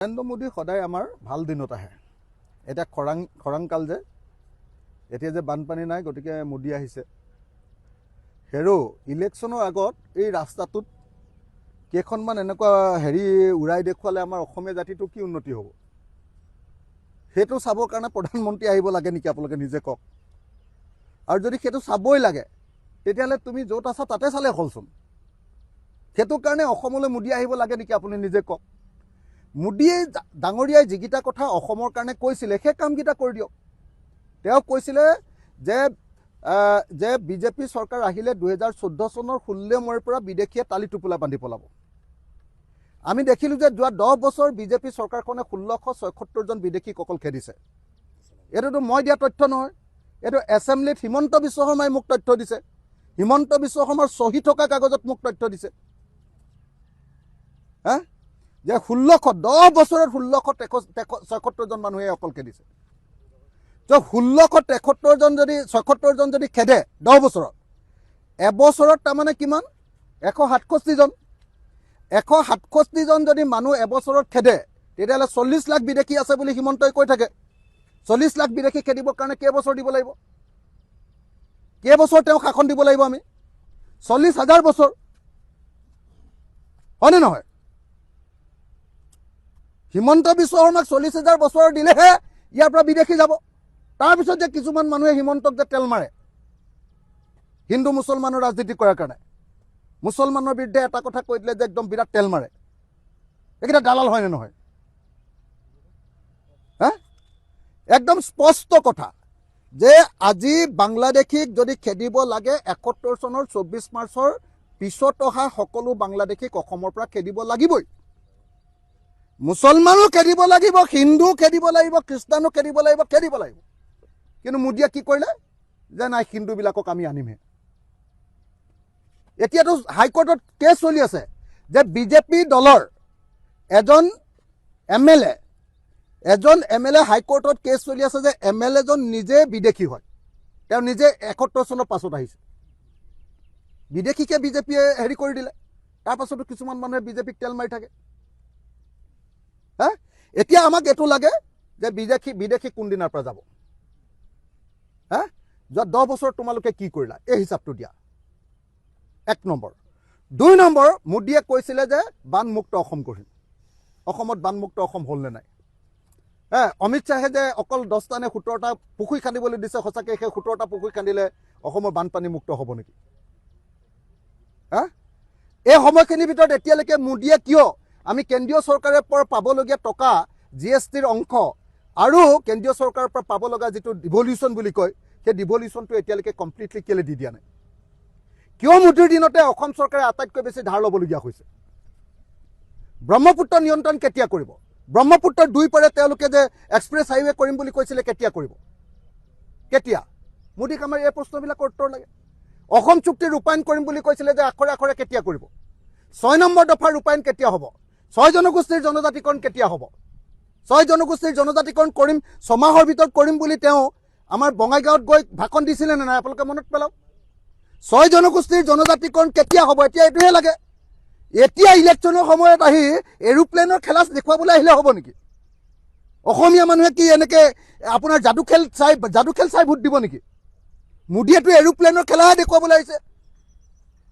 নৰেন্দ্ৰ মোদী সদায় আমাৰ ভাল দিনত আহে। এটা খৰাং কাল যে এতিয়া যে বানপানী নাই, গতিকে মোদী আহিছে। হেৰো ইলেকশ্যনৰ আগত এই ৰাস্তাটোত কেইখনমান এনেকুৱা উৰাই দেখুৱালে আমাৰ অসমীয়া জাতিটো কি উন্নতি হ'ব, সেইটো চাবৰ কাৰণে প্ৰধানমন্ত্ৰী আহিব লাগে নেকি? আপোনালোকে নিজে কওক। আৰু যদি সেইটো চাবই লাগে তেতিয়াহ'লে তুমি য'ত আছা তাতে চালে হ'লচোন। সেইটো কাৰণে অসমলৈ মোদী আহিব লাগে নেকি? আপুনি নিজে কওক। মোদীয়ে ডাঙৰীয়াই যিকেইটা কথা অসমৰ কাৰণে কৈছিলে সেই কামকেইটা কৰি দিয়ক। তেওঁ কৈছিলে যে বিজেপি চৰকাৰ আহিলে 2014 চনৰ 16 মে'ৰ পৰা বিদেশীয়ে টালি টোপোলা বান্ধি পেলাব। আমি দেখিলোঁ যে যোৱা 10 বছৰ বিজেপি চৰকাৰখনে 1676 জন বিদেশীক অকল খেদিছে। এইটোতো মই দিয়া তথ্য নহয়, এইটো এছেম্বলিত হিমন্ত বিশ্ব শৰ্মাই মোক তথ্য দিছে। হিমন্ত বিশ্ব শৰ্মাৰ চহী থকা কাগজত মোক তথ্য দিছে। যে 10 বছৰত 1676 জন মানুহে অকল খেদিছে। তো 1676 জন যদি খেদে 10 বছৰত, এবছৰত তাৰমানে কিমান? 167 জন। 167 জন যদি মানুহ এবছৰত খেদে, তেতিয়াহ'লে 40 লাখ বিদেশী আছে বুলি হিমন্তই কৈ থাকে। 40 লাখ বিদেশী খেদিবৰ কাৰণে কেইবছৰ দিব লাগিব? কেইবছৰ তেওঁ শাসন দিব লাগিব? আমি 40,000 বছৰ, হয়নে নহয়? হিমন্ত বিশ্ব শৰ্মাক 40,000 বছৰ দিলেহে ইয়াৰ পৰা বিদেশী যাব। তাৰপিছত যে কিছুমান মানুহে হিমন্তক যে তেল মাৰে হিন্দু মুছলমানৰ ৰাজনীতি কৰাৰ কাৰণে, মুছলমানৰ বিৰুদ্ধে এটা কথা কৈ দিলে যে একদম বিৰাট তেল মাৰে, এইকেইটা দালাল হয়নে নহয়? একদম স্পষ্ট কথা যে আজি বাংলাদেশীক যদি খেদিব লাগে 71 চনৰ 24 মাৰ্চৰ পিছত অহা সকলো বাংলাদেশীক অসমৰ পৰা খেদিব লাগিবই। মুছলমানো খেদিব লাগিব, হিন্দু খেদিব লাগিব, খ্ৰীষ্টানো খেদিব লাগিব। কিন্তু মোদীয়ে কি কৰিলে যে নাই, হিন্দুবিলাকক আমি আনিমহে। এতিয়াতো হাইকোৰ্টত কেছ চলি আছে যে বিজেপি দলৰ এজন এম এল এ হাইকোৰ্টত কেছ চলি আছে যে MLA জন নিজে বিদেশী হয়। তেওঁ নিজে 71 চনৰ পাছত আহিছে। বিদেশীকে বিজেপিয়ে কৰি দিলে। তাৰ পাছতো কিছুমান মানুহে বিজেপিক তেল মাৰি থাকে। এতিয়া আমাক এইটো লাগে যে বিদেশী কোনদিনাৰ পৰা যাব? যোৱা 10 বছৰ তোমালোকে কি কৰিলা, এই হিচাপটো দিয়া। 1 নম্বৰ। 2 নম্বৰ, মোদীয়ে কৈছিলে যে বানমুক্ত অসম কৰিম। অসমত বানমুক্ত অসম হ'ল নে নাই? অমিত শ্বাহে যে অকল 10টা নে 17টা পুখুৰী খান্দিবলৈ দিছে, সঁচাকৈ সেই 17টা পুখুৰী খান্দিলে অসমৰ বানপানী মুক্ত হ'ব নেকি? এই সময়খিনিৰ ভিতৰত এতিয়ালৈকে মোদীয়ে কিয় আমি কেন্দ্ৰীয় চৰকাৰৰ পৰা পাবলগীয়া টকা, GSTৰ অংশ আৰু কেন্দ্ৰীয় চৰকাৰৰ পৰা পাব লগা যিটো ডিভলিউশ্যন বুলি কয়, সেই ডিভলিউশ্যনটো এতিয়ালৈকে কমপ্লিটলি কেলৈ দি দিয়া নাই? কিয় মোদীৰ দিনতে অসম চৰকাৰে আটাইতকৈ বেছি ধাৰ ল'বলগীয়া হৈছে? ব্ৰহ্মপুত্ৰ নিয়ন্ত্ৰণ কেতিয়া কৰিব? ব্ৰহ্মপুত্ৰৰ 2 পাৰে তেওঁলোকে যে এক্সপ্ৰেছ হাইৱে কৰিম বুলি কৈছিলে, কেতিয়া কৰিব? কেতিয়া? মোদীক আমাৰ এই প্ৰশ্নবিলাকৰ উত্তৰ লাগে। অসম চুক্তি ৰূপায়ণ কৰিম বুলি কৈছিলে যে আখৰে আখৰে কেতিয়া কৰিব? 6 নম্বৰ দফাৰ ৰূপায়ণ কেতিয়া হ'ব? 6 জনগোষ্ঠীৰ জনজাতিকৰণ কেতিয়া হ'ব? 6 জনগোষ্ঠীৰ জনজাতিকৰণ কৰিম, 6 মাহৰ ভিতৰত কৰিম বুলি তেওঁ আমাৰ বঙাইগাঁৱত গৈ ভাষণ দিছিলে নে নাই? আপোনালোকে মনত পেলাওক। 6 জনগোষ্ঠীৰ জনজাতিকৰণ কেতিয়া হ'ব? এতিয়া এইটোহে লাগে। এতিয়া ইলেকশ্যনৰ সময়ত আহি এৰোপ্লেনৰ খেলা দেখুৱাবলৈ আহিলে হ'ব নেকি? অসমীয়া মানুহে কি এনেকৈ আপোনাৰ যাদু খেল চাই ভোট দিব নেকি? মোদীয়েতো এৰোপ্লেনৰ খেলাহে দেখুৱাবলৈ আহিছে।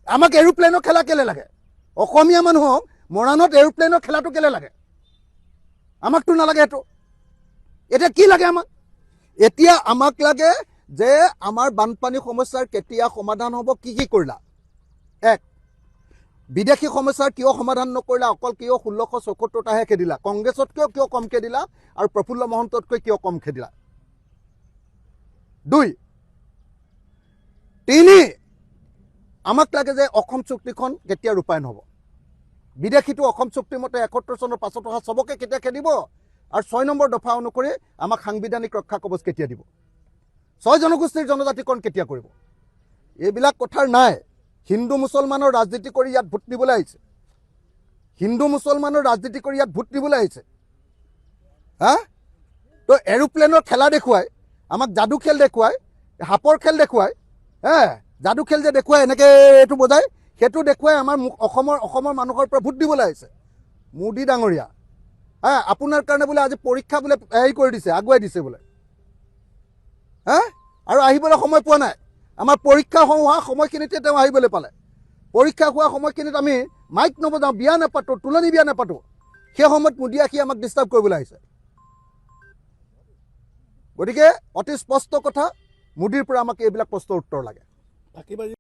আমাক এৰোপ্লেনৰ খেলা কেলে লাগে? অসমীয়া মানুহক মৰাণত এৰোপ্লেনৰ খেলাটো কেলে লাগে? আমাকতো নালাগে সেইটো। এতিয়া কি লাগে আমাক? এতিয়া আমাক লাগে যে আমাৰ বানপানী সমস্যাৰ কেতিয়া সমাধান হ'ব, কি কৰিলা? 1, বিদেশী সমস্যাৰ কিয় সমাধান নকৰিলা? অকল কিয় 1676টাহে খেদিলা? কংগ্ৰেছতকৈ কিয় কম খেদিলা আৰু প্ৰফুল্ল মহন্ততকৈ কিয় কম খেদিলা? 2, 3, আমাক লাগে যে অসম চুক্তিখন কেতিয়া ৰূপায়ণ হ'ব? বিদেশীটো অসম চুক্তিৰ মতে 71 চনৰ পাছত অহা চবকে কেতিয়া খেদিব? আৰু 6 নম্বৰ দফা অনুসৰি আমাক সাংবিধানিক ৰক্ষা কবচ কেতিয়া দিব? 6 জনগোষ্ঠীৰ জনজাতিকৰণ কেতিয়া কৰিব? এইবিলাক কথাৰ নাই। হিন্দু মুছলমানৰ ৰাজনীতি কৰি ইয়াত ভোট দিবলৈ আহিছে। তো এৰোপ্লেনৰ খেলা দেখুৱাই, আমাক যাদু খেল দেখুৱাই, সাপৰ খেল দেখুৱাই, যাদু খেল যে দেখুৱাই এনেকৈ এইটো বজাই, সেইটো দেখুৱাই আমাৰ অসমৰ মানুহৰ পৰা ভোট দিবলৈ আহিছে। মোদী ডাঙৰীয়া, হা আপোনাৰ কাৰণে বোলে আজি পৰীক্ষা বোলে হেৰি কৰি দিছে আগুৱাই দিছে বোলে হা আৰু আহিবলৈ সময় পোৱা নাই আমাৰ পৰীক্ষা হোৱা সময়খিনিতে তেওঁ আহিবলৈ পালে পৰীক্ষা হোৱা সময়খিনিত আমি মাইক নবজাওঁ বিয়া নাপাতো তুলনি বিয়া নাপাতো সেই সময়ত মোদী আহি আমাক ডিষ্টাৰ্ব কৰিবলৈ আহিছে গতিকে অতি স্পষ্ট কথা মোদীৰ পৰা আমাক এইবিলাক প্ৰশ্নৰ উত্তৰ লাগে